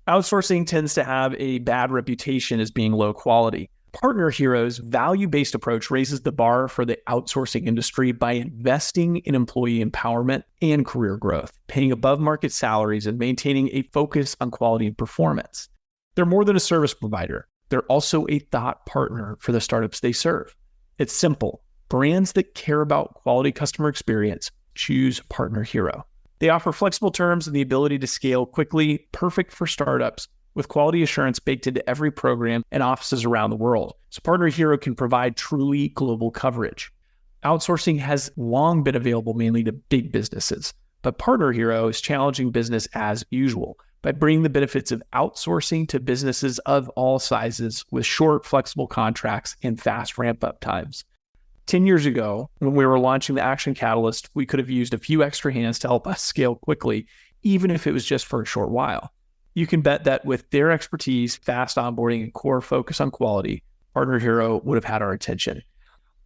Outsourcing tends to have a bad reputation as being low quality. Partner Hero's value-based approach raises the bar for the outsourcing industry by investing in employee empowerment and career growth, paying above-market salaries, and maintaining a focus on quality and performance. They're more than a service provider. They're also a thought partner for the startups they serve. It's simple. Brands that care about quality customer experience choose Partner Hero. They offer flexible terms and the ability to scale quickly, perfect for startups, with quality assurance baked into every program and offices around the world. So Partner Hero can provide truly global coverage. Outsourcing has long been available mainly to big businesses, but Partner Hero is challenging business as usual by bringing the benefits of outsourcing to businesses of all sizes with short, flexible contracts and fast ramp-up times. 10 years ago, when we were launching the Action Catalyst, we could have used a few extra hands to help us scale quickly, even if it was just for a short while. You can bet that with their expertise, fast onboarding, and core focus on quality, Partner Hero would have had our attention.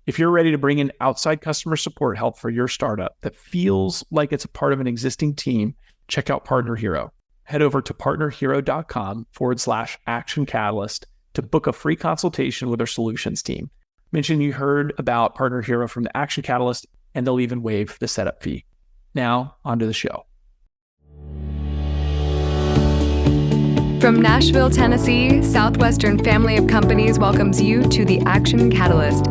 If you're ready to bring in outside customer support help for your startup that feels like it's a part of an existing team, check out Partner Hero. Head over to partnerhero.com/Action Catalyst to book a free consultation with our solutions team. Mention you heard about Partner Hero from the Action Catalyst, and they'll even waive the setup fee. Now, onto the show. From Nashville, Tennessee, Southwestern Family of Companies welcomes you to the Action Catalyst.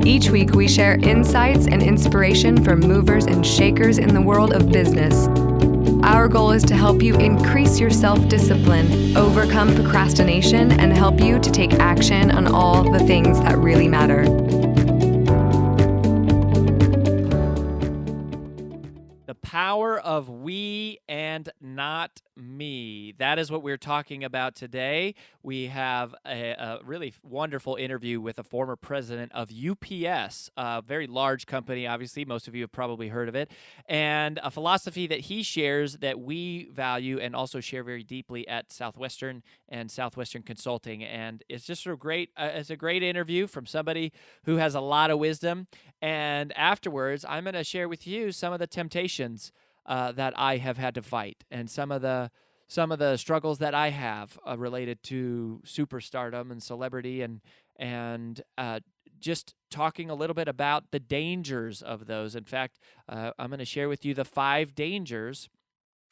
Each week, we share insights and inspiration from movers and shakers in the world of business. Our goal is to help you increase your self-discipline, overcome procrastination, and help you to take action on all the things that really matter. The power of we and not me. That is what we're talking about today. We have a really wonderful interview with a former president of UPS, a very large company, obviously. Most of you have probably heard of it. And a philosophy that he shares that we value and also share very deeply at Southwestern and Southwestern Consulting. And it's just it's a great interview from somebody who has a lot of wisdom. And afterwards, I'm going to share with you some of the temptations that I have had to fight, and some of the struggles that I have related to superstardom and celebrity, and just talking a little bit about the dangers of those. In fact, I'm going to share with you the 5 dangers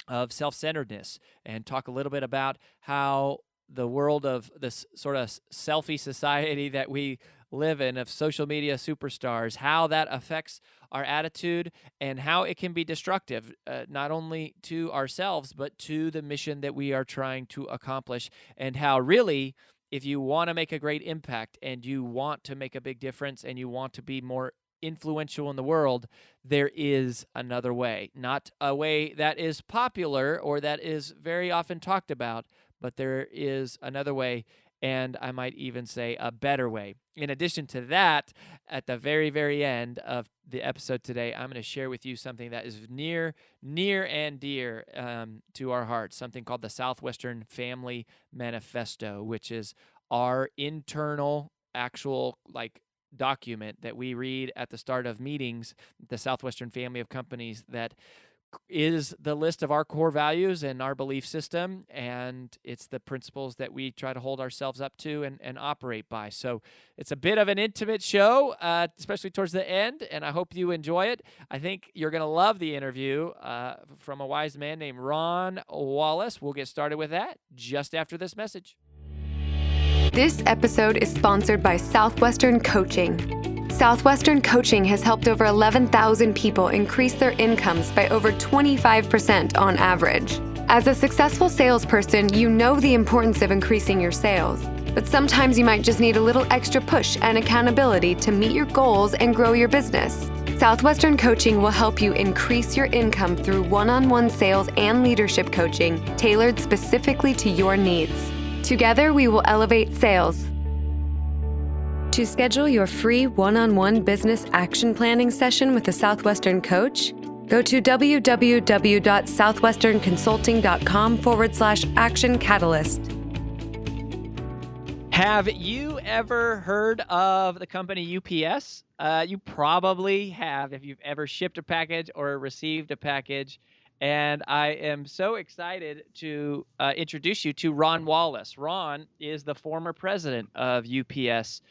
of self-centeredness, and talk a little bit about how the world of this sort of selfie society that we live in, of social media superstars, how that affects our attitude and how it can be destructive, not only to ourselves, but to the mission that we are trying to accomplish, and how really, if you want to make a great impact and you want to make a big difference and you want to be more influential in the world, there is another way. Not a way that is popular or that is very often talked about, but there is another way, and I might even say a better way. In addition to that, at the very, very end of the episode today, I'm going to share with you something that is near and dear to our hearts, something called the Southwestern Family Manifesto, which is our internal actual document that we read at the start of meetings, the Southwestern Family of Companies, that is the list of our core values and our belief system, and it's the principles that we try to hold ourselves up to and operate by. So it's a bit of an intimate show, especially towards the end, and I hope you enjoy it. I think you're going to love the interview from a wise man named Ron Wallace. We'll get started with that just after this message. This episode is sponsored by Southwestern Coaching. Southwestern Coaching has helped over 11,000 people increase their incomes by over 25% on average. As a successful salesperson, you know the importance of increasing your sales, but sometimes you might just need a little extra push and accountability to meet your goals and grow your business. Southwestern Coaching will help you increase your income through one-on-one sales and leadership coaching tailored specifically to your needs. Together, we will elevate sales. To schedule your free one-on-one business action planning session with a Southwestern coach, go to www.southwesternconsulting.com/Action Catalyst. Have you ever heard of the company UPS? You probably have if you've ever shipped a package or received a package. And I am so excited to introduce you to Ron Wallace. Ron is the former president of UPS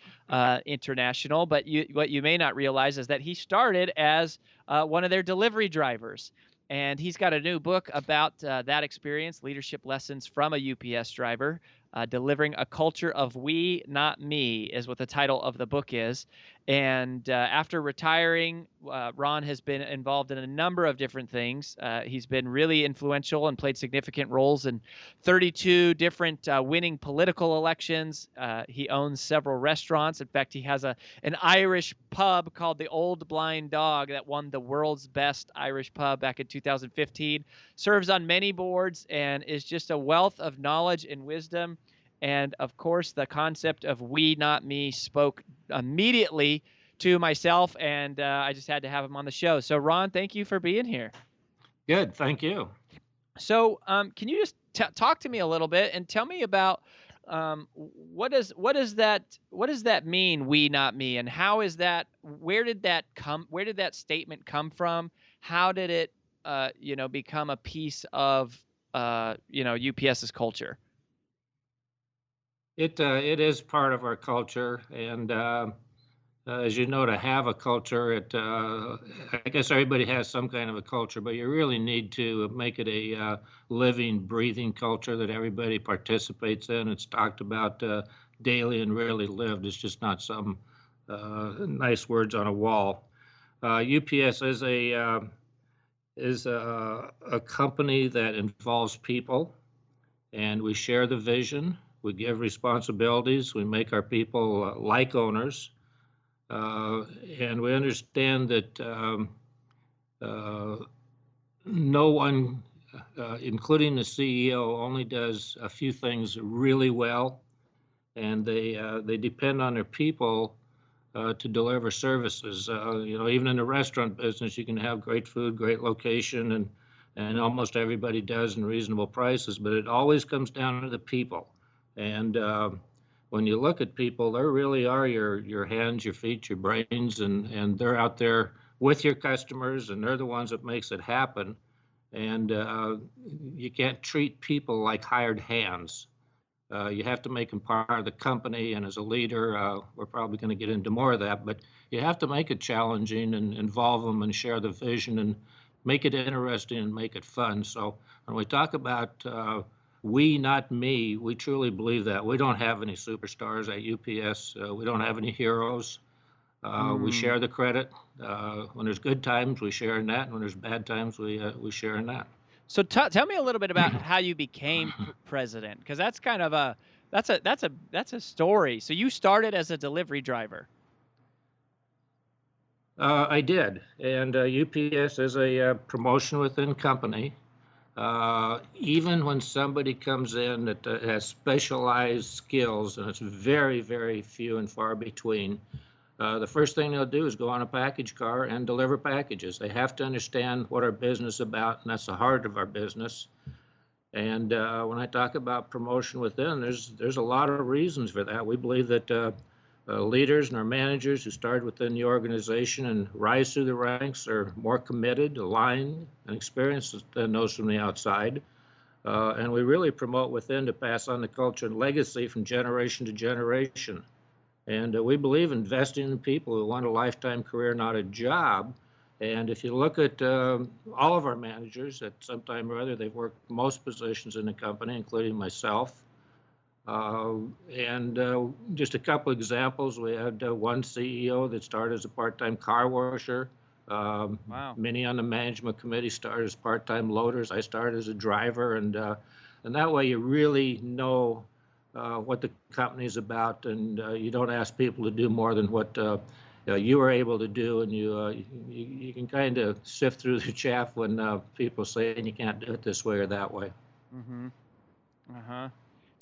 International, but what you may not realize is that he started as one of their delivery drivers. And he's got a new book about that experience, Leadership Lessons from a UPS Driver. Delivering a Culture of We, Not Me is what the title of the book is. And after retiring, Ron has been involved in a number of different things. He's been really influential and played significant roles in 32 different winning political elections. He owns several restaurants. In fact, he has an Irish pub called the Old Blind Dog that won the world's best Irish pub back in 2015. Serves on many boards and is just a wealth of knowledge and wisdom. And of course, the concept of we, not me spoke immediately to myself, and I just had to have him on the show. So, Ron, thank you for being here. Good, thank you. So, can you just talk to me a little bit and tell me about what does that mean, we, not me, and how is that? Where did that come? Where did that statement come from? How did it, become a piece of UPS's culture? It is part of our culture, and as you know, to have a culture, I guess everybody has some kind of a culture, but you really need to make it a living, breathing culture that everybody participates in. It's talked about daily and really lived. It's just not some nice words on a wall. UPS is a company that involves people, and we share the vision. We give responsibilities. We make our people like owners. And we understand that no one, including the CEO, only does a few things really well. And they depend on their people to deliver services. Even in the restaurant business, you can have great food, great location, and almost everybody does in reasonable prices, but it always comes down to the people. And when you look at people, they really are your hands, your feet, your brains, and they're out there with your customers, and they're the ones that makes it happen. And you can't treat people like hired hands. You have to make them part of the company, and as a leader, we're probably going to get into more of that, but you have to make it challenging and involve them and share the vision and make it interesting and make it fun. So when we talk about we, not me, we truly believe that. We don't have any superstars at UPS. We don't have any heroes. We share the credit. When there's good times, we share in that. And when there's bad times, we share in that. So tell me a little bit about how you became president, because that's kind of that's a story. So you started as a delivery driver. I did, and UPS is a promotion within company. Even when somebody comes in that has specialized skills, and it's very, very few and far between, the first thing they'll do is go on a package car and deliver packages. They have to understand what our business is about, and that's the heart of our business. And when I talk about promotion within, there's a lot of reasons for that. We believe that leaders and our managers who start within the organization and rise through the ranks are more committed, aligned, and experienced than those from the outside. And we really promote within to pass on the culture and legacy from generation to generation. And we believe investing in people who want a lifetime career, not a job. And if you look at all of our managers, at some time or other, they've worked most positions in the company, including myself. Just a couple examples, we had one CEO that started as a part-time car washer. Wow. Many on the management committee started as part-time loaders. I started as a driver, and that way you really know what the company's about, and you don't ask people to do more than what you are able to do, and you can kind of sift through the chaff when people say you can't do it this way or that way. Mm-hmm. Uh-huh.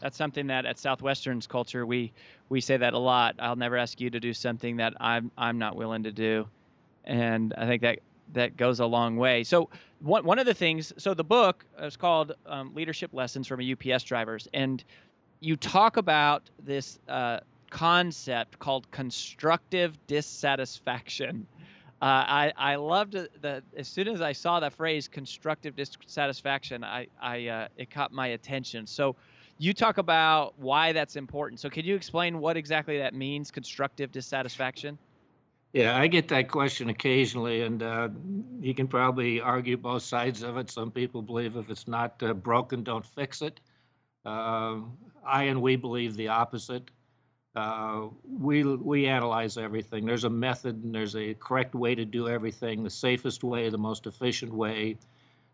That's something that at Southwestern's culture we say that a lot. I'll never ask you to do something that I'm not willing to do, and I think that goes a long way. So one of the things, so the book is called Leadership Lessons from a UPS Drivers, and you talk about this concept called constructive dissatisfaction. I loved the as soon as I saw the phrase constructive dissatisfaction, it caught my attention. So you talk about why that's important. So can you explain what exactly that means, constructive dissatisfaction? Yeah, I get that question occasionally, and you can probably argue both sides of it. Some people believe if it's not broken, don't fix it. Uh, we believe the opposite. We analyze everything. There's a method and there's a correct way to do everything, the safest way, the most efficient way,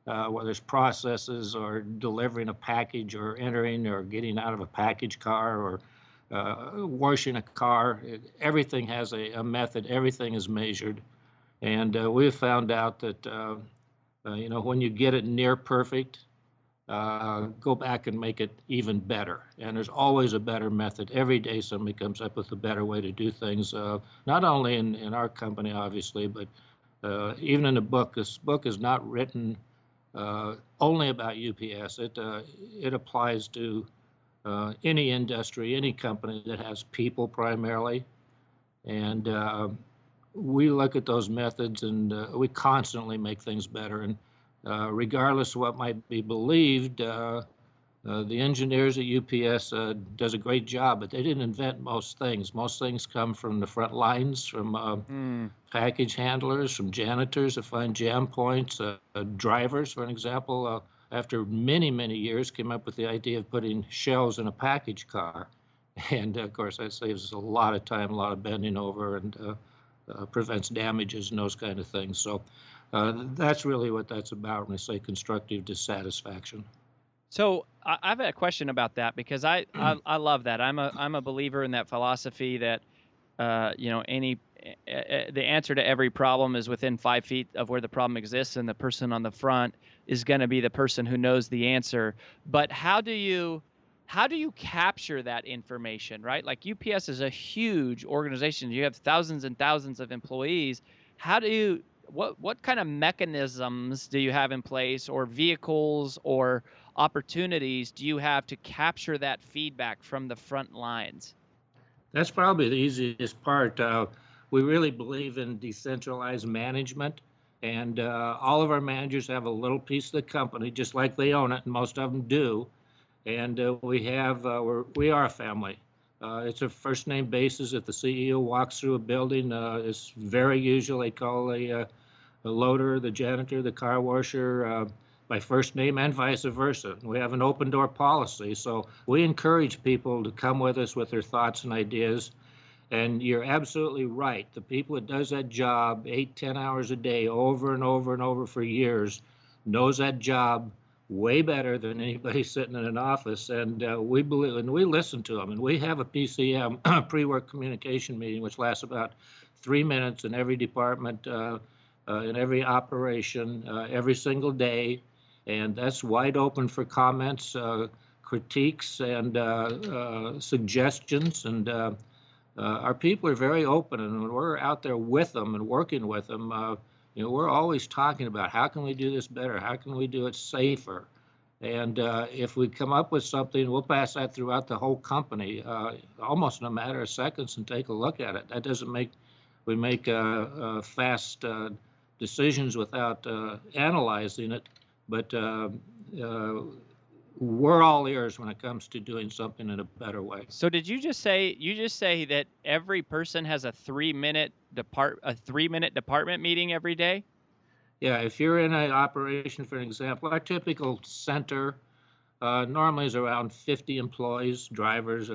whether it's processes or delivering a package or entering or getting out of a package car or washing a car. Everything has a method. Everything is measured. And we've found out that, when you get it near perfect, go back and make it even better. And there's always a better method. Every day somebody comes up with a better way to do things, not only in our company, obviously, but even in the book. This book is not written only about UPS. It applies to any industry, any company that has people primarily. And we look at those methods and we constantly make things better. And regardless of what might be believed, the engineers at UPS does a great job, but they didn't invent most things. Most things come from the front lines, from package handlers, from janitors that find jam points, drivers, for an example, after many, many years, came up with the idea of putting shelves in a package car. And of course, that saves us a lot of time, a lot of bending over, and prevents damages and those kind of things. So that's really what that's about when I say constructive dissatisfaction. So I've a question about that because I love that. I'm a believer in that philosophy that the answer to every problem is within 5 feet of where the problem exists, and the person on the front is going to be the person who knows the answer. But how do you capture that information, right? Like UPS is a huge organization. You have thousands and thousands of employees. What kind of mechanisms do you have in place, or vehicles or opportunities do you have to capture that feedback from the front lines? That's probably the easiest part. We really believe in decentralized management, and all of our managers have a little piece of the company, just like they own it, and most of them do. And we are a family. It's a first name basis. If the CEO walks through a building, it's very usual. They call the loader, the janitor, the car washer by first name and vice versa. We have an open door policy. So we encourage people to come with us with their thoughts and ideas. And you're absolutely right. The people that does that job 8-10 hours a day over and over and over for years knows that job way better than anybody sitting in an office. And we believe, and we listen to them. And we have a PCM, pre-work communication meeting, which lasts about 3 minutes in every department, in every operation, every single day. And that's wide open for comments, critiques, and suggestions. And our people are very open. And when we're out there with them and working with them, we're always talking about how can we do this better? How can we do it safer? And if we come up with something, we'll pass that throughout the whole company, almost in a matter of seconds, and take a look at it. That doesn't make we make fast decisions without analyzing it, but we're all ears when it comes to doing something in a better way. So did you just say that every person has a 3-minute department meeting every day? Yeah, if you're in an operation, for example, our typical center normally is around 50 employees, drivers,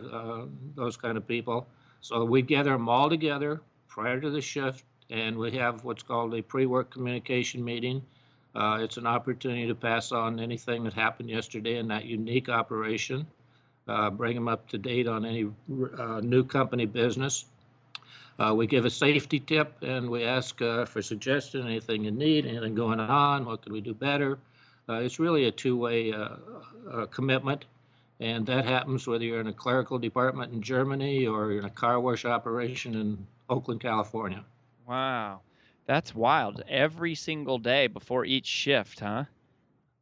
those kind of people. So we gather them all together prior to the shift, and we have what's called a pre-work communication meeting. It's an opportunity to pass on anything that happened yesterday in that unique operation, bring them up to date on any new company business. We give a safety tip, and we ask for suggestion, anything you need, anything going on, what could we do better. It's really a two-way commitment, and that happens whether you're in a clerical department in Germany or you're in a car wash operation in Oakland, California. Wow. That's wild. Every single day before each shift, huh?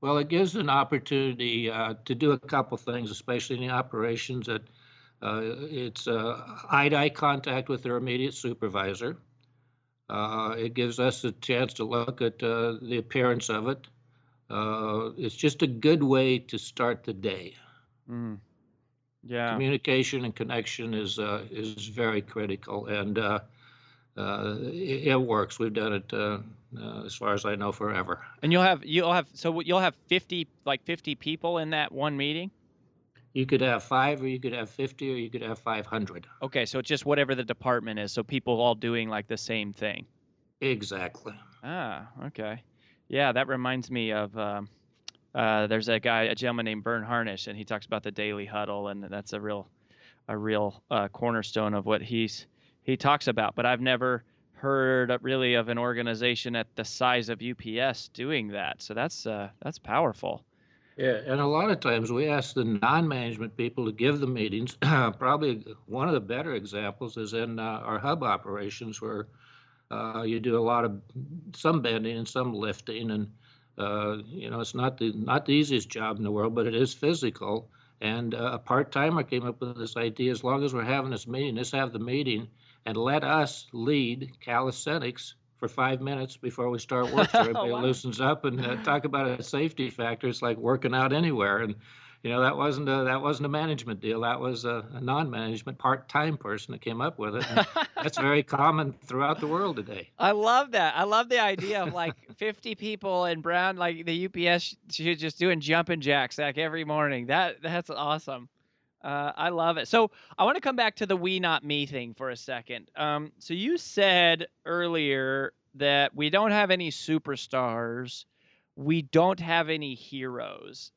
Well, it gives an opportunity to do a couple things, especially in the operations. That it's eye-to-eye contact with their immediate supervisor. It gives us a chance to look at the appearance of it. It's just a good way to start the day. Mm, yeah. Communication and connection is very critical, and it works. We've done it as far as I know forever. And you'll have 50 people in that one meeting? You could have 5, or you could have 50, or you could have 500. Okay, so it's just whatever the department is, so people all doing like the same thing. Exactly. Ah, okay. Yeah, that reminds me of there's a gentleman named Bern Harnish, and he talks about the daily huddle, and that's a real cornerstone of what he talks about. But I've never heard really of an organization at the size of UPS doing that. So that's powerful. Yeah, and a lot of times we ask the non-management people to give the meetings. Probably one of the better examples is in our hub operations, where you do a lot of some bending and some lifting, and it's not the easiest job in the world, but it is physical. And a part-timer came up with this idea: as long as we're having this meeting, let's have the meeting and let us lead calisthenics for 5 minutes before we start work, so everybody Wow. loosens up, and talk about a safety factor. It's like working out anywhere. And that wasn't a management deal. That was a non-management part-time person that came up with it. And that's very common throughout the world today. I love that. I love the idea of like 50 people in Brown, like the UPS should just doing jumping jacks like every morning. That's awesome. I love it. So I want to come back to the we not me thing for a second. So you said earlier that we don't have any superstars, we don't have any heroes.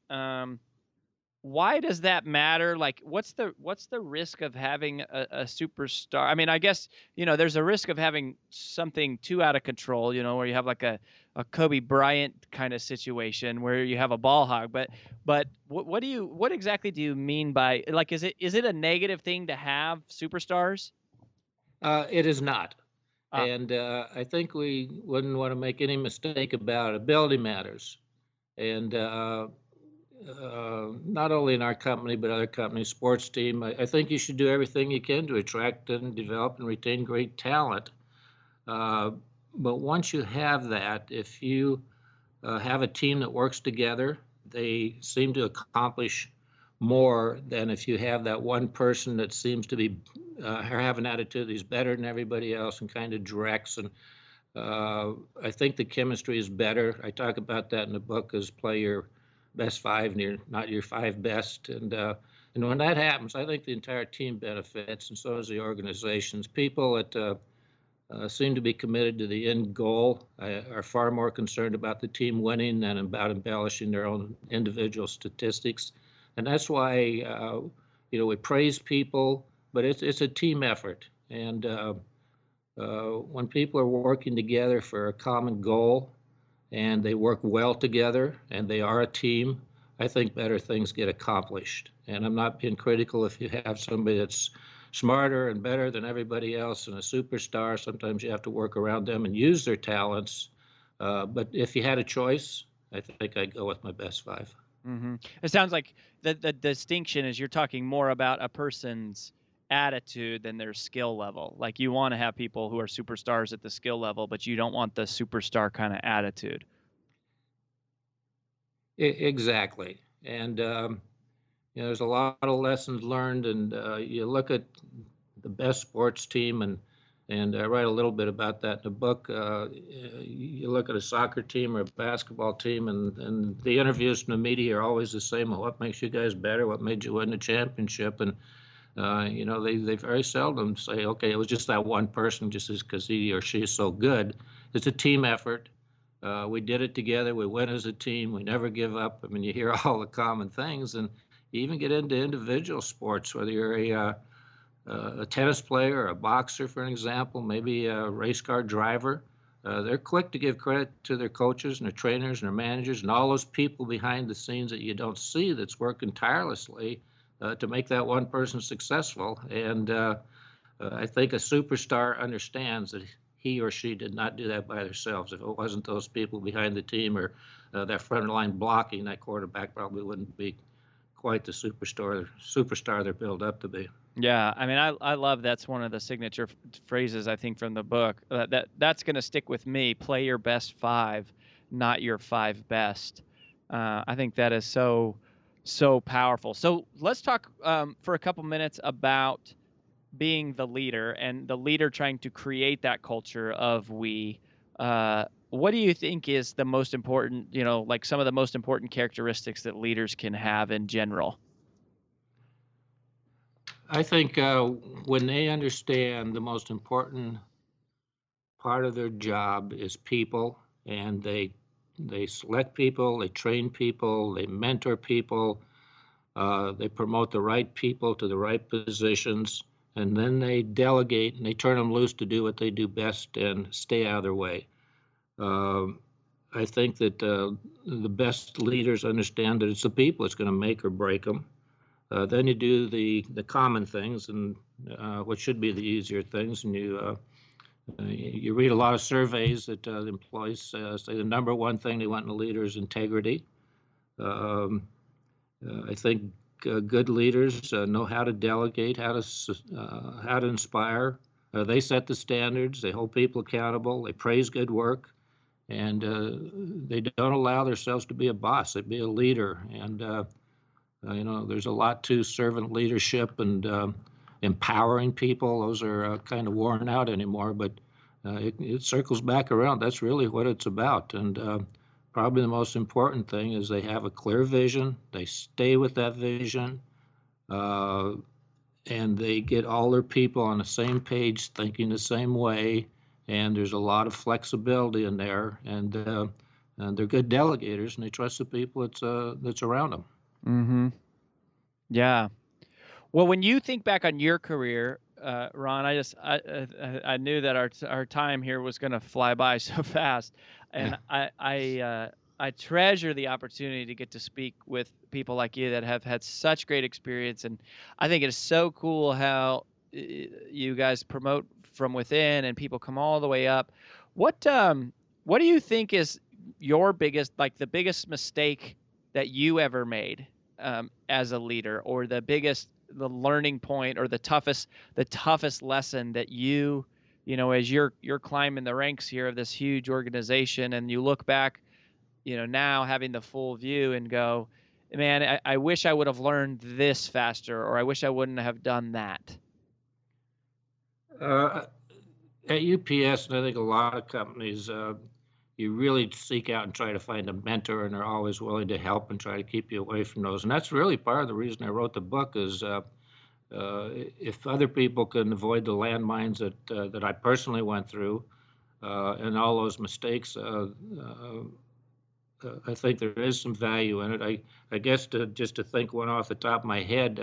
Why does that matter? Like, what's the risk of having a superstar? I mean, I guess, there's a risk of having something too out of control, where you have like a Kobe Bryant kind of situation where you have a ball hog. But what exactly do you mean by, like, is it a negative thing to have superstars? It is not. Ah, And I think we wouldn't want to make any mistake about it. Ability matters. And not only in our company, but other companies, sports team, I think you should do everything you can to attract and develop and retain great talent. Uh, but once you have that, if you have a team that works together, they seem to accomplish more than if you have that one person that seems to be have an attitude that he's better than everybody else and kind of directs. And I think the chemistry is better. I talk about that in the book as play your best 5 and not your 5 best. And when that happens, I think the entire team benefits, and so does the organizations. People that seem to be committed to the end goal are far more concerned about the team winning than about embellishing their own individual statistics. And that's why we praise people, but it's a team effort. And when people are working together for a common goal, and they work well together, and they are a team, I think better things get accomplished. And I'm not being critical if you have somebody that's smarter and better than everybody else and a superstar. Sometimes you have to work around them and use their talents. But if you had a choice, I think I'd go with my best 5. mm-hmm. It sounds like the distinction is you're talking more about a person's attitude than their skill level. Like, you want to have people who are superstars at the skill level, but you don't want the superstar kind of attitude. Exactly. And there's a lot of lessons learned, and you look at the best sports team, and I write a little bit about that in the book. You look at a soccer team or a basketball team, and the interviews from the media are always the same. Well, what makes you guys better? What made you win the championship? And they very seldom say, okay, it was just that one person, just because he or she is so good. It's a team effort. We did it together. We went as a team. We never give up. I mean, you hear all the common things, and you even get into individual sports, whether you're a tennis player, or a boxer, for an example, maybe a race car driver. They're quick to give credit to their coaches and their trainers and their managers and all those people behind the scenes that you don't see that's working tirelessly to make that one person successful. And I think a superstar understands that he or she did not do that by themselves. If it wasn't those people behind the team or that front line blocking, that quarterback probably wouldn't be quite the superstar they're built up to be. Yeah, I mean, I love that's one of the signature phrases I think from the book. That's going to stick with me. Play your best five, not your five best. I think that is so powerful. So let's talk for a couple minutes about being the leader and the leader trying to create that culture of we. What do you think is the most important? Like some of the most important characteristics that leaders can have in general. I think when they understand the most important part of their job is people, and they select people, they train people, they mentor people, they promote the right people to the right positions, and then they delegate and they turn them loose to do what they do best and stay out of their way. Um, I think that the best leaders understand that it's the people that's going to make or break them. Then you do the common things and what should be the easier things, and you read a lot of surveys that the employees say the number one thing they want in a leader is integrity. I think good leaders know how to delegate, how to inspire. They set the standards. They hold people accountable. They praise good work, and they don't allow themselves to be a boss. They be a leader, and there's a lot to servant leadership and empowering people. Those are kind of worn out anymore, but it circles back around. That's really what it's about. And probably the most important thing is they have a clear vision. They stay with that vision, and they get all their people on the same page, thinking the same way. And there's a lot of flexibility in there, and they're good delegators, and they trust the people that's around them. Mm-hmm. Yeah. Well, when you think back on your career, Ron, I knew that our time here was going to fly by so fast, and I treasure the opportunity to get to speak with people like you that have had such great experience, and I think it is so cool how you guys promote from within and people come all the way up. What do you think is your biggest, like the biggest mistake that you ever made as a leader, or the learning point, or the toughest lesson that as you're climbing the ranks here of this huge organization, and you look back, now having the full view and go, man, I wish I would have learned this faster, or I wish I wouldn't have done that? At UPS, and I think a lot of companies, you really seek out and try to find a mentor, and they're always willing to help and try to keep you away from those. And that's really part of the reason I wrote the book is if other people can avoid the landmines that I personally went through and all those mistakes, I think there is some value in it. I guess just to think one off the top of my head,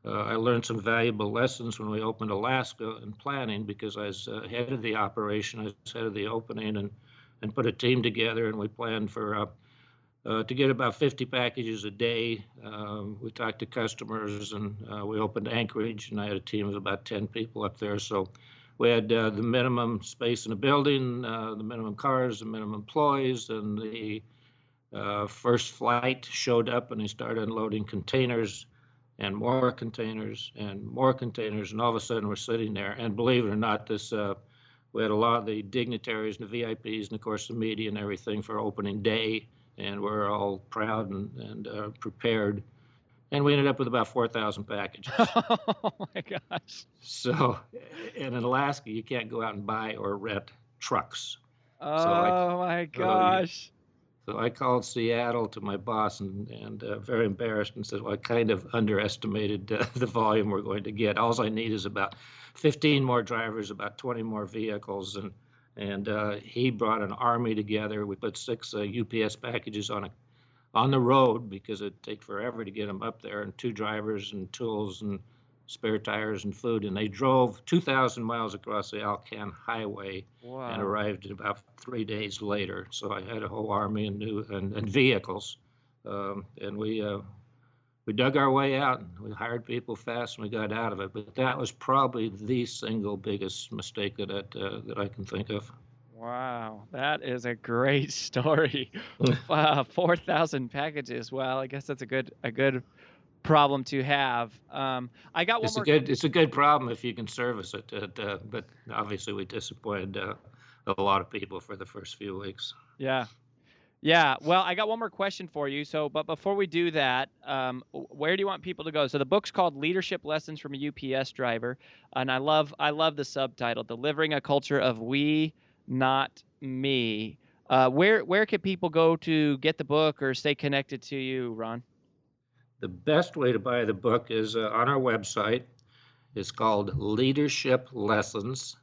I learned some valuable lessons when we opened Alaska in planning, because I was head of the operation, I was head of the opening, and put a team together, and we planned for to get about 50 packages a day. We talked to customers, and we opened Anchorage, and I had a team of about 10 people up there. So we had the minimum space in the building, the minimum cars, the minimum employees, and the first flight showed up, and they started unloading containers and more containers and more containers, and all of a sudden we're sitting there. And believe it or not, we had a lot of the dignitaries and the VIPs and of course the media and everything for opening day, and we're all proud and prepared. And we ended up with about 4,000 packages. Oh my gosh. So, and in Alaska, you can't go out and buy or rent trucks. Oh my gosh. So I called Seattle to my boss and very embarrassed, and said, well, I kind of underestimated the volume we're going to get. All I need is about 15 more drivers, about 20 more vehicles. And he brought an army together. We put 6 UPS packages on the road, because it'd take forever to get them up there, and 2 drivers and tools and spare tires and food. And they drove 2,000 miles across the Alcan Highway. Wow. And arrived about 3 days later. So I had a whole army and vehicles, and we dug our way out, and we hired people fast, and we got out of it. But that was probably the single biggest mistake that I can think of. Wow, that is a great story. 4,000 packages. Well, I guess that's a good problem to have. I got one more. It's a good problem if you can service it. But obviously, we disappointed a lot of people for the first few weeks. Yeah. Yeah. Well, I got one more question for you. So, but before we do that, where do you want people to go? So the book's called Leadership Lessons from a UPS Driver, and I love the subtitle, Delivering a Culture of We, Not Me. Where can people go to get the book or stay connected to you, Ron? The best way to buy the book is on our website. It's called Leadership Lessons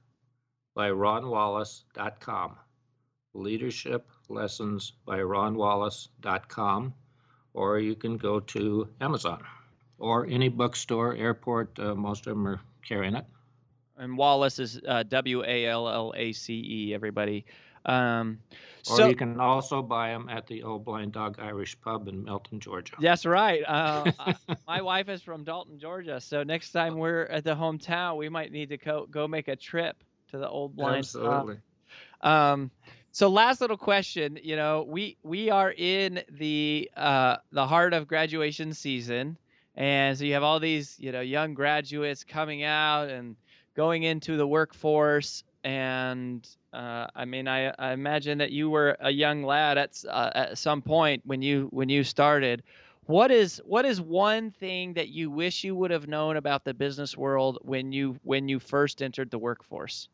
by ronwallace.com. Leadership Lessons by ronwallace.com. Or you can go to Amazon or any bookstore, airport. Most of them are carrying it. And Wallace is Wallace, everybody. Um, Or so you can also buy them at the Old Blind Dog Irish Pub in Milton, Georgia. that's right. My wife is from Dalton, Georgia. So next time we're at the hometown, we might need to go make a trip to the Old Blind. Absolutely. Um, so last little question, we are in the heart of graduation season, and so you have all these, young graduates coming out and going into the workforce. And I mean, I imagine that you were a young lad at some point when you started. What is one thing that you wish you would have known about the business world when you first entered the workforce?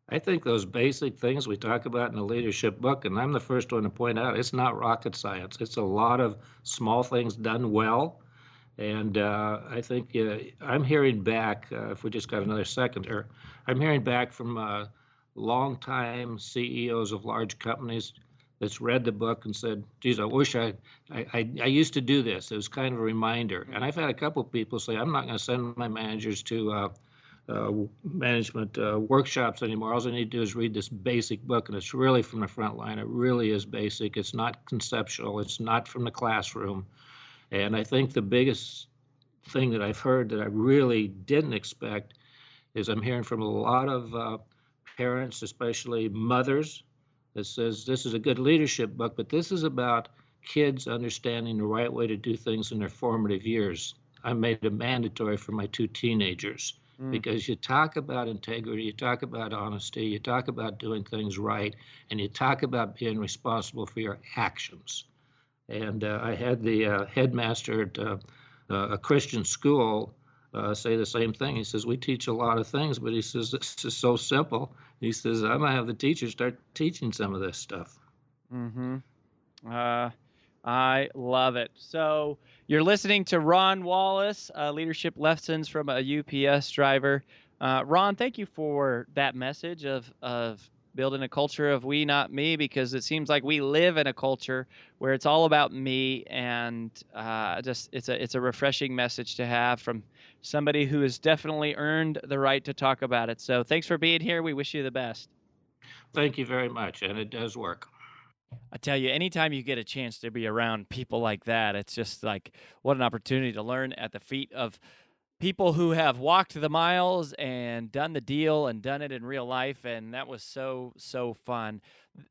I think those basic things we talk about in the leadership book, and I'm the first one to point out, it's not rocket science. It's a lot of small things done well. And I think I'm hearing back, if we just got another second here, I'm hearing back from longtime CEOs of large companies that's read the book and said, geez, I wish I used to do this. It was kind of a reminder. And I've had a couple of people say, I'm not going to send my managers to management workshops anymore. All I need to do is read this basic book, and it's really from the front line. It really is basic. It's not conceptual. It's not from the classroom. And I think the biggest thing that I've heard that I really didn't expect is I'm hearing from a lot of parents, especially mothers, that says this is a good leadership book, but this is about kids understanding the right way to do things in their formative years. I made it mandatory for my two teenagers. Because you talk about integrity, you talk about honesty, you talk about doing things right, and you talk about being responsible for your actions. And I had the headmaster at a Christian school say the same thing. He says, we teach a lot of things, but he says, this is so simple. He says, I'm going to have the teachers start teaching some of this stuff. Mm-hmm. I love it. So you're listening to Ron Wallace, Leadership Lessons from a UPS Driver. Ron, thank you for that message of building a culture of we, not me, because it seems like we live in a culture where it's all about me, and it's a refreshing message to have from somebody who has definitely earned the right to talk about it. So thanks for being here. We wish you the best. Thank you very much, and it does work. I tell you, anytime you get a chance to be around people like that, it's just like what an opportunity to learn at the feet of people who have walked the miles and done the deal and done it in real life. And that was so fun.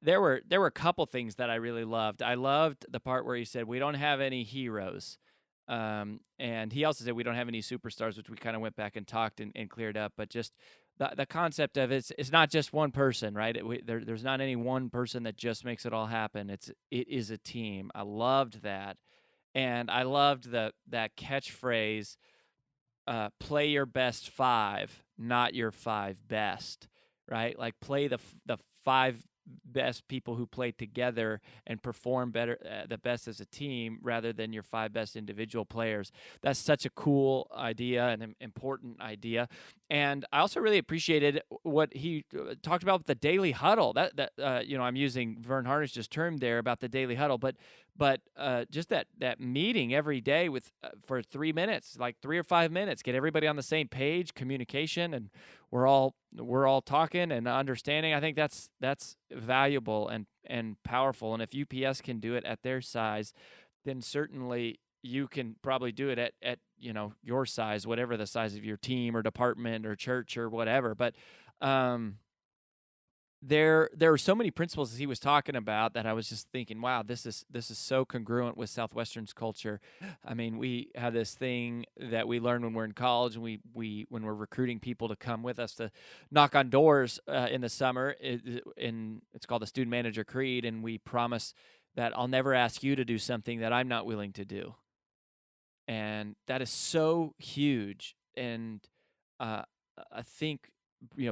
There were a couple things that I really loved. I loved the part where he said we don't have any heroes. And he also said we don't have any superstars, which we kind of went back and talked and cleared up. But just the concept of it's not just one person, right? There's not any one person that just makes it all happen. It is a team. I loved that, and I loved that catchphrase. Play your best five, not your five best, right? Like play the five best people who play together and perform better, the best as a team, rather than your five best individual players. That's such a cool idea and an important idea. And I also really appreciated what he talked about with the daily huddle. That I'm using Vern Harnish's term there about the daily huddle, but just that meeting every day with for 3 minutes, like 3 or 5 minutes, get everybody on the same page, communication, and we're all talking and understanding. I think that's valuable and powerful. And if UPS can do it at their size, then certainly you can probably do it at your size, whatever the size of your team or department or church or whatever. But there are so many principles that he was talking about that I was just thinking, wow, this is so congruent with Southwestern's culture. I mean, we have this thing that we learn when we're in college, and we when we're recruiting people to come with us to knock on doors in the summer. It's called the Student Manager Creed, and we promise that I'll never ask you to do something that I'm not willing to do, and that is so huge. And uh, I think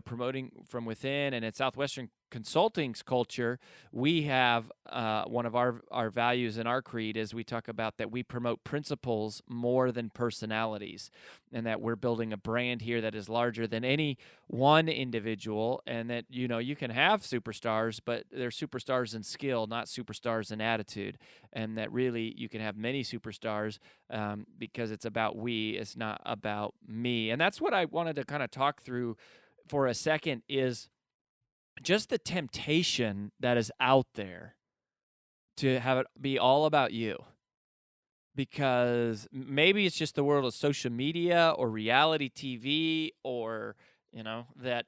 promoting from within, and at Southwestern Consulting's culture, we have one of our values in our creed is we talk about that we promote principles more than personalities, and that we're building a brand here that is larger than any one individual, and that you can have superstars, but they're superstars in skill, not superstars in attitude, and that really you can have many superstars because it's about we, it's not about me. And that's what I wanted to kind of talk through for a second, is just the temptation that is out there to have it be all about you. Because maybe it's just the world of social media or reality TV, or that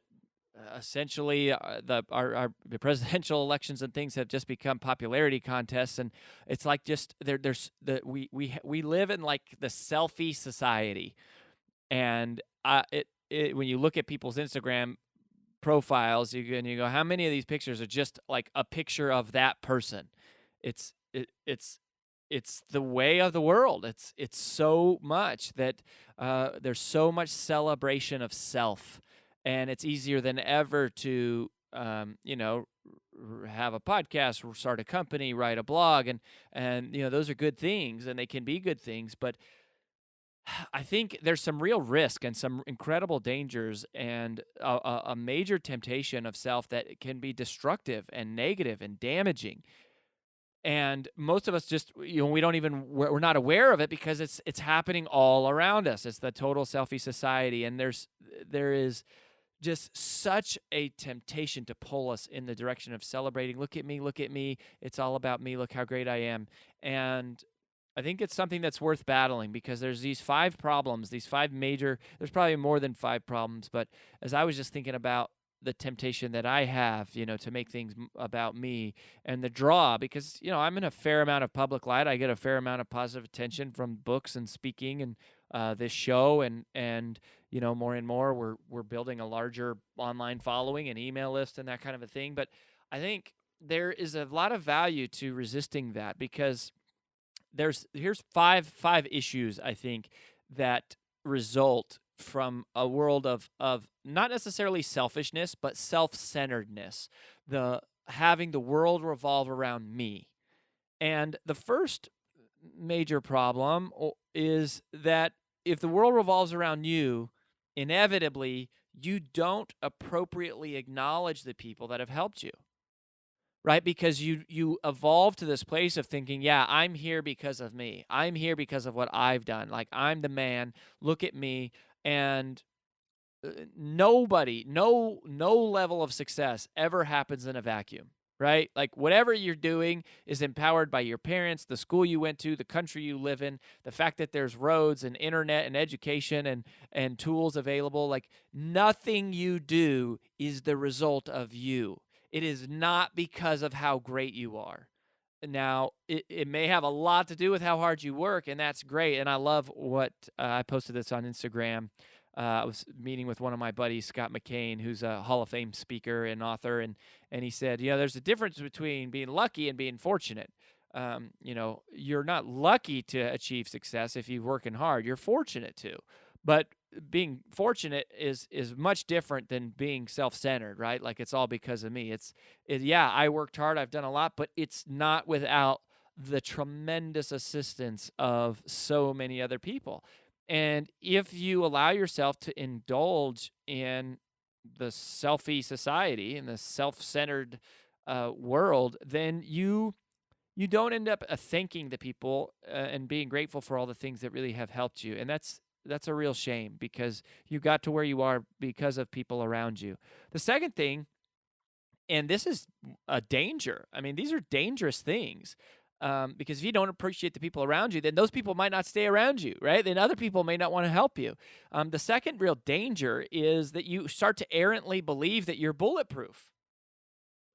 essentially our presidential elections and things have just become popularity contests, and it's like just there's we live in like the selfie society. And when you look at people's Instagram profiles, you go, how many of these pictures are just like a picture of that person? It's the way of the world. It's so much that there's so much celebration of self, and it's easier than ever to have a podcast, start a company, write a blog, and those are good things, and they can be good things, but I think there's some real risk and some incredible dangers, and a major temptation of self that can be destructive and negative and damaging. And most of us just, we don't even, we're not aware of it because it's happening all around us. It's the total selfie society, and there is just such a temptation to pull us in the direction of celebrating. Look at me. It's all about me. Look how great I am. And I think it's something that's worth battling, because there's these 5 problems, these 5 major, there's probably more than 5 problems, but as I was just thinking about the temptation that I have, to make things about me, and the draw, because, I'm in a fair amount of public light. I get a fair amount of positive attention from books and speaking and this show, and more and more we're building a larger online following and email list and that kind of a thing. But I think there is a lot of value to resisting that, because here's five issues I think that result from a world of not necessarily selfishness, but self-centeredness, the having the world revolve around me. And the first major problem is that if the world revolves around you, inevitably you don't appropriately acknowledge the people that have helped you. Right? Because you evolve to this place of thinking, yeah, I'm here because of me. I'm here because of what I've done. Like, I'm the man. Look at me. And nobody, no level of success ever happens in a vacuum, right? Like, whatever you're doing is empowered by your parents, the school you went to, the country you live in, the fact that there's roads and internet and education and tools available. Like, nothing you do is the result of you. It is not because of how great you are. Now, it may have a lot to do with how hard you work, and that's great. And I love what I posted this on Instagram. I was meeting with one of my buddies, Scott McCain, who's a Hall of Fame speaker and author, and he said, there's a difference between being lucky and being fortunate. You're not lucky to achieve success if you're working hard. You're fortunate to. But being fortunate is much different than being self-centered, right? Like, it's all because of me. Yeah, I worked hard, I've done a lot, but it's not without the tremendous assistance of so many other people. And if you allow yourself to indulge in the selfie society, in the self-centered world, then you don't end up thanking the people and being grateful for all the things that really have helped you. And that's a real shame, because you got to where you are because of people around you. The second thing, and this is a danger. I mean, these are dangerous things, because if you don't appreciate the people around you, then those people might not stay around you, right? Then other people may not want to help you. The second real danger is that you start to errantly believe that you're bulletproof.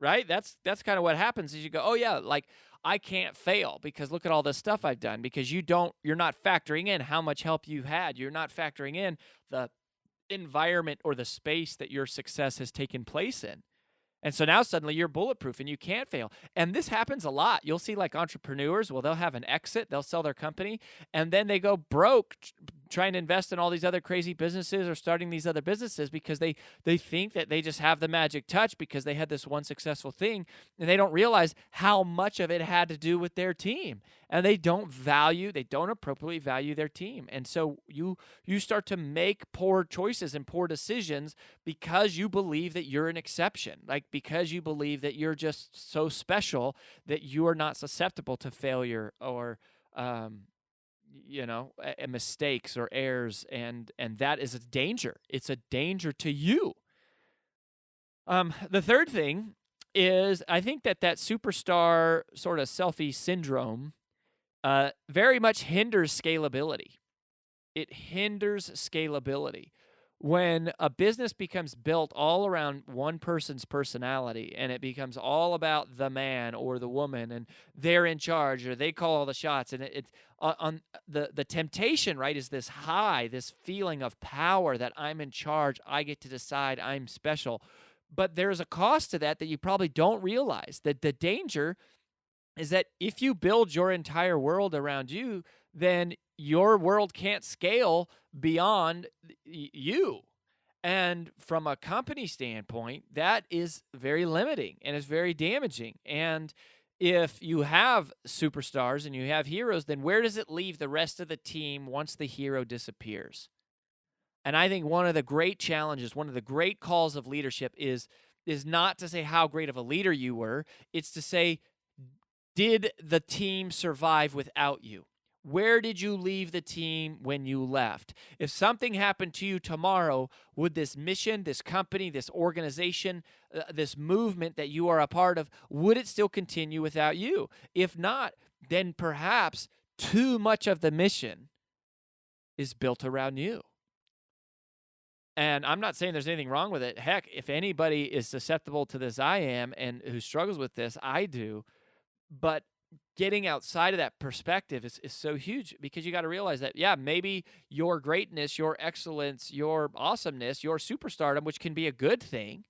right? That's kind of what happens is you go, oh yeah, like I can't fail because look at all this stuff I've done, because you're not factoring in how much help you've had. You're not factoring in the environment or the space that your success has taken place in. And so now suddenly you're bulletproof and you can't fail. And this happens a lot. You'll see like entrepreneurs, well, they'll have an exit, they'll sell their company, and then they go broke trying to invest in all these other crazy businesses or starting these other businesses because they think that they just have the magic touch because they had this one successful thing, and they don't realize how much of it had to do with their team. And they don't appropriately value their team. And so you start to make poor choices and poor decisions because you believe that you're an exception, like because you believe that you're just so special that you are not susceptible to failure or mistakes or errors, and that is a danger. It's a danger to you. The third thing is I think that superstar sort of selfie syndrome very much hinders scalability. It hinders scalability. When a business becomes built all around one person's personality and it becomes all about the man or the woman and they're in charge or they call all the shots, and it's on the temptation, right, is this high, this feeling of power that I'm in charge, I get to decide, I'm special. But there's a cost to that you probably don't realize. That the danger is that if you build your entire world around you, then your world can't scale beyond you. And from a company standpoint, that is very limiting and is very damaging. And if you have superstars and you have heroes, then where does it leave the rest of the team once the hero disappears? And I think one of the great challenges, one of the great calls of leadership is not to say how great of a leader you were. It's to say, did the team survive without you? Where did you leave the team when you left? If something happened to you tomorrow, would this mission, this company, this organization, this movement that you are a part of, would it still continue without you? If not, then perhaps too much of the mission is built around you. And I'm not saying there's anything wrong with it. Heck, if anybody is susceptible to this, I am, and who struggles with this, I do. But getting outside of that perspective is so huge, because you got to realize that, yeah, maybe your greatness, your excellence, your awesomeness, your superstardom, which can be a good thing,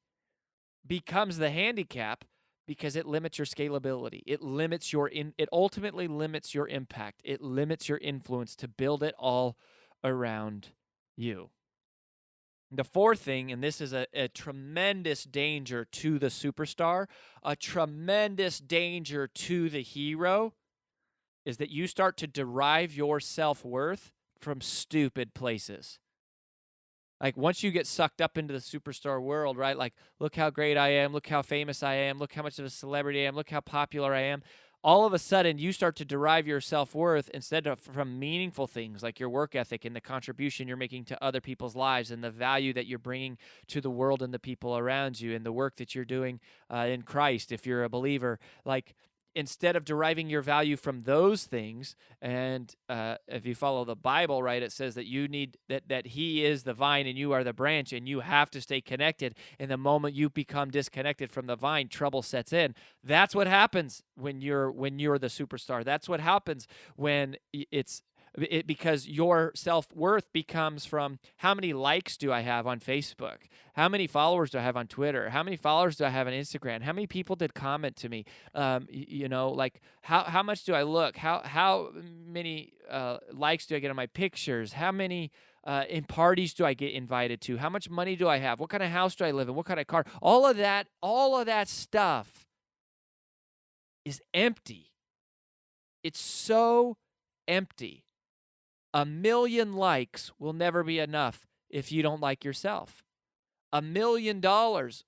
becomes the handicap because it limits your scalability. It limits it ultimately limits your impact. It limits your influence to build it all around you. The fourth thing, and this is a tremendous danger to the superstar, a tremendous danger to the hero, is that you start to derive your self-worth from stupid places. Like once you get sucked up into the superstar world, right? Like, look how great I am, look how famous I am, look how much of a celebrity I am, look how popular I am. All of a sudden, you start to derive your self-worth instead of from meaningful things like your work ethic and the contribution you're making to other people's lives and the value that you're bringing to the world and the people around you and the work that you're doing in Christ if you're a believer. Like, instead of deriving your value from those things, and if you follow the Bible, right, it says that you need that He is the vine and you are the branch, and you have to stay connected. And the moment you become disconnected from the vine, trouble sets in. That's what happens when you're the superstar. That's what happens when because your self-worth becomes from how many likes do I have on Facebook? How many followers do I have on Twitter? How many followers do I have on Instagram? How many people did comment to me? Like how much do I look? How many likes do I get on my pictures? How many in parties do I get invited to? How much money do I have? What kind of house do I live in? What kind of car? All of that stuff is empty. It's so empty. 1 million likes will never be enough if you don't like yourself. $1 million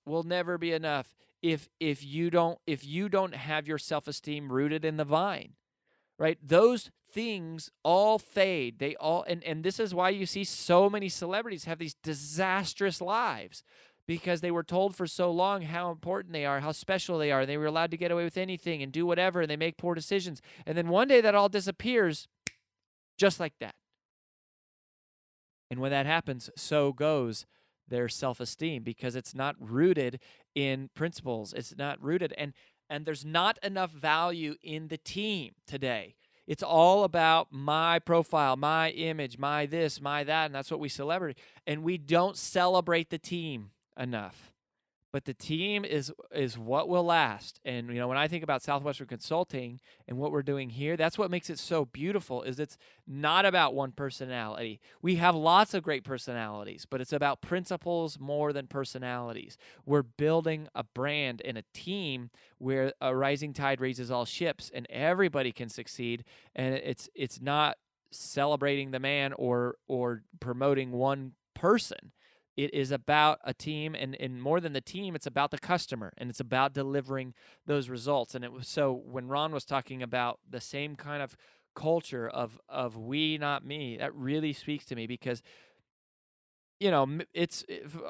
will never be enough if you don't have your self-esteem rooted in the vine, right? Those things all fade. They all, and this is why you see so many celebrities have these disastrous lives, because they were told for so long how important they are, how special they are, and they were allowed to get away with anything and do whatever, and they make poor decisions. And then one day that all disappears just like that. And when that happens, so goes their self-esteem because it's not rooted in principles. It's not rooted, and there's not enough value in the team today. It's all about my profile, my image, my this, my that, and that's what we celebrate. And we don't celebrate the team enough. But the team is what will last. And when I think about Southwestern Consulting and what we're doing here, that's what makes it so beautiful. Is it's not about one personality. We have lots of great personalities, but it's about principles more than personalities. We're building a brand and a team where a rising tide raises all ships, and everybody can succeed. And it's not celebrating the man or promoting one person. It is about a team, and more than the team, it's about the customer, and it's about delivering those results. And it was so when Ron was talking about the same kind of culture of we, not me, that really speaks to me because it's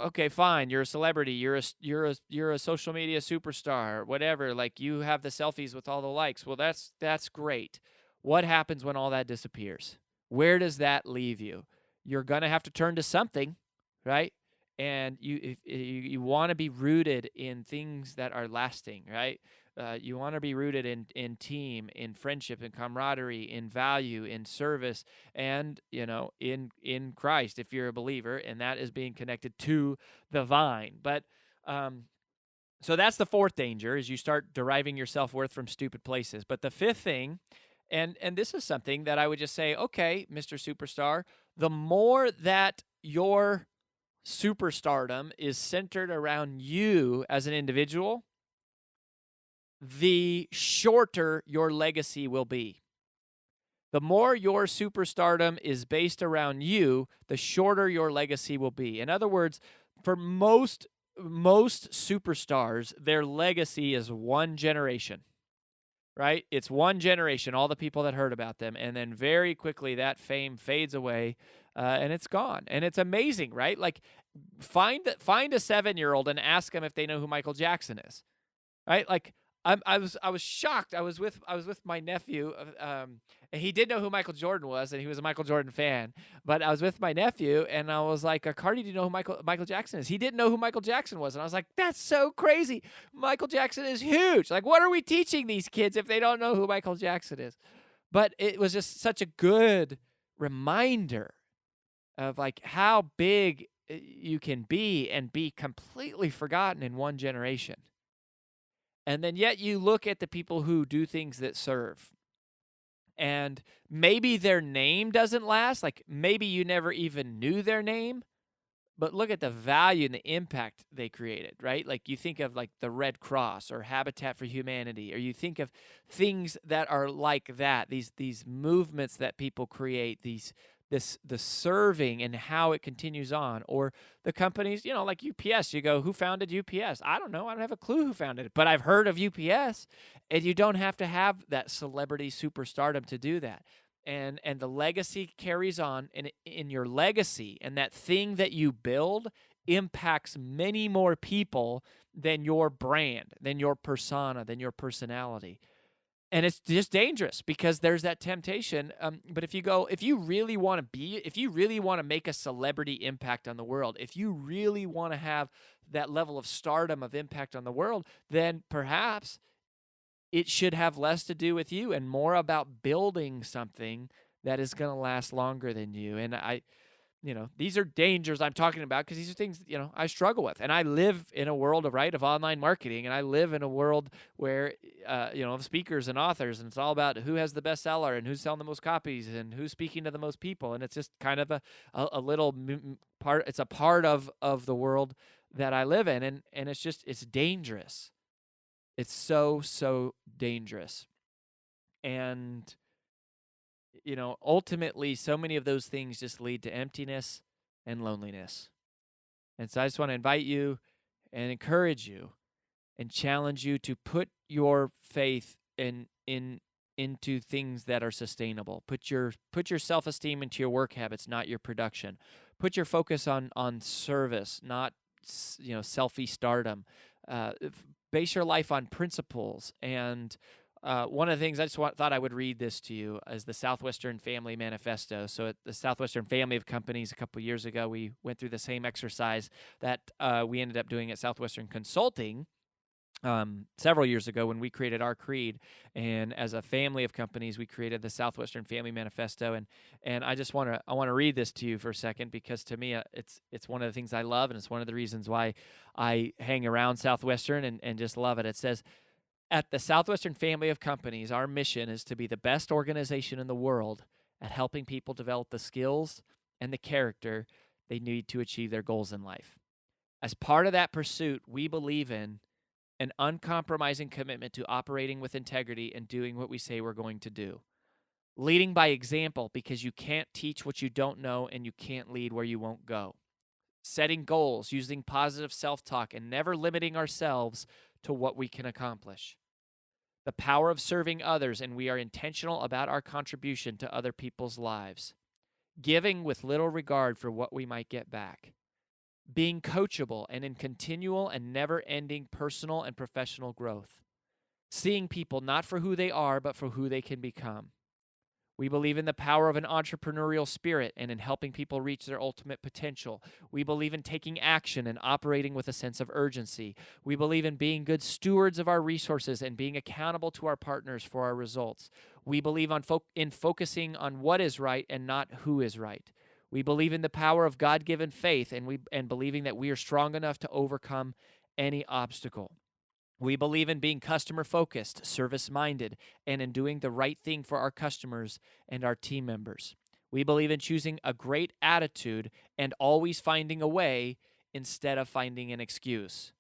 okay, fine. You're a celebrity. You're a social media superstar, whatever. Like you have the selfies with all the likes. Well, that's great. What happens when all that disappears? Where does that leave you? You're gonna have to turn to something, right? And if you want to be rooted in things that are lasting, right? You want to be rooted in team, in friendship, in camaraderie, in value, in service, and in Christ if you're a believer, and that is being connected to the vine. But so that's the fourth danger, is you start deriving your self-worth from stupid places. But the fifth thing, and this is something that I would just say, okay, Mr. Superstar, the more that your superstardom is centered around you as an individual, the shorter your legacy will be. The more your superstardom is based around you, the shorter your legacy will be. In other words, for most superstars, their legacy is one generation, right? It's one generation, all the people that heard about them, and then very quickly that fame fades away, and it's gone. And it's amazing, right? Like find a 7-year-old and ask them if they know who Michael Jackson is, right? Like I was shocked. I was with my nephew, and he did know who Michael Jordan was, and he was a Michael Jordan fan. But I was with my nephew, and I was like, "Cardi, do you know who Michael Jackson is?" He didn't know who Michael Jackson was, and I was like, "That's so crazy! Michael Jackson is huge. Like, what are we teaching these kids if they don't know who Michael Jackson is?" But it was just such a good reminder of like how big you can be and be completely forgotten in one generation. And then yet you look at the people who do things that serve. And maybe their name doesn't last. Like maybe you never even knew their name. But look at the value and the impact they created, right? Like you think of like the Red Cross or Habitat for Humanity, or you think of things that are like that, these movements that people create, the serving and how it continues on, or the companies, like UPS. You go, who founded UPS? I don't know. I don't have a clue who founded it, but I've heard of UPS. And you don't have to have that celebrity superstardom to do that. And the legacy carries on, and in your legacy and that thing that you build impacts many more people than your brand, than your persona, than your personality. And it's just dangerous because there's that temptation. But if you really want to make a celebrity impact on the world, if you really want to have that level of stardom of impact on the world, then perhaps it should have less to do with you and more about building something that is going to last longer than you. And these are dangers I'm talking about because these are things, I struggle with. And I live in a world of online marketing, and I live in a world where, of speakers and authors, and it's all about who has the bestseller and who's selling the most copies and who's speaking to the most people. And it's just kind of a little part. It's a part of the world that I live in. And it's dangerous. It's so dangerous. And ultimately, so many of those things just lead to emptiness and loneliness. And so I just want to invite you and encourage you and challenge you to put your faith into things that are sustainable. Put your self-esteem into your work habits, not your production. Put your focus on service, not selfie stardom. Base your life on principles and One of the things I just thought I would read this to you is the Southwestern Family Manifesto. So at the Southwestern family of companies a couple of years ago, we went through the same exercise that we ended up doing at Southwestern Consulting several years ago when we created our creed. And as a family of companies, we created the Southwestern Family Manifesto. And I just want to read this to you for a second, because to me, it's one of the things I love, and it's one of the reasons why I hang around Southwestern and just love it. It says, at the Southwestern family of companies, our mission is to be the best organization in the world at helping people develop the skills and the character they need to achieve their goals in life. As part of that pursuit, we believe in an uncompromising commitment to operating with integrity and doing what we say we're going to do. Leading by example, because you can't teach what you don't know, and you can't lead where you won't go. Setting goals, using positive self-talk, and never limiting ourselves to what we can accomplish. The power of serving others, and we are intentional about our contribution to other people's lives. Giving with little regard for what we might get back. Being coachable and in continual and never-ending personal and professional growth. Seeing people not for who they are, but for who they can become. We believe in the power of an entrepreneurial spirit and in helping people reach their ultimate potential. We believe in taking action and operating with a sense of urgency. We believe in being good stewards of our resources and being accountable to our partners for our results. We believe in focusing on what is right and not who is right. We believe in the power of God-given faith and believing that we are strong enough to overcome any obstacle. We believe in being customer-focused, service-minded, and in doing the right thing for our customers and our team members. We believe in choosing a great attitude and always finding a way instead of finding an excuse.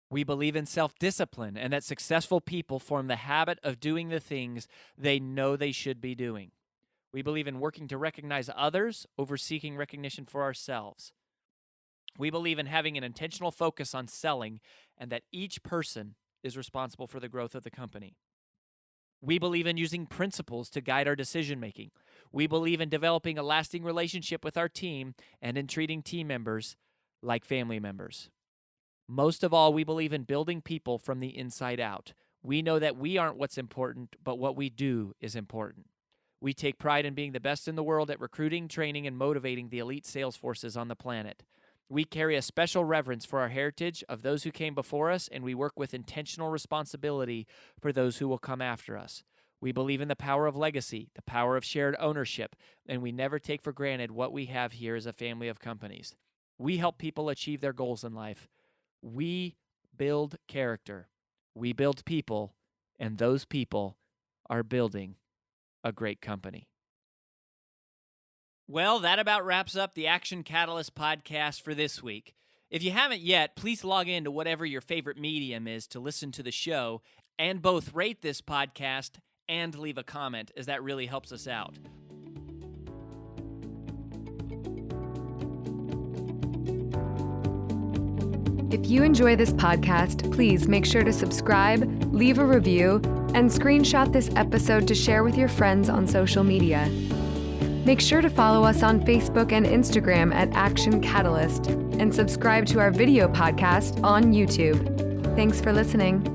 We believe in self-discipline and that successful people form the habit of doing the things they know they should be doing. We believe in working to recognize others over seeking recognition for ourselves. We believe in having an intentional focus on selling and that each person is responsible for the growth of the company. We believe in using principles to guide our decision-making. We believe in developing a lasting relationship with our team and in treating team members like family members. Most of all, we believe in building people from the inside out. We know that we aren't what's important, but what we do is important. We take pride in being the best in the world at recruiting, training, and motivating the elite sales forces on the planet. We carry a special reverence for our heritage of those who came before us, and we work with intentional responsibility for those who will come after us. We believe in the power of legacy, the power of shared ownership, and we never take for granted what we have here as a family of companies. We help people achieve their goals in life. We build character. We build people, and those people are building a great company. Well, that about wraps up the Action Catalyst podcast for this week. If you haven't yet, please log in to whatever your favorite medium is to listen to the show and both rate this podcast and leave a comment, as that really helps us out. If you enjoy this podcast, please make sure to subscribe, leave a review, and screenshot this episode to share with your friends on social media. Make sure to follow us on Facebook and Instagram at Action Catalyst and subscribe to our video podcast on YouTube. Thanks for listening.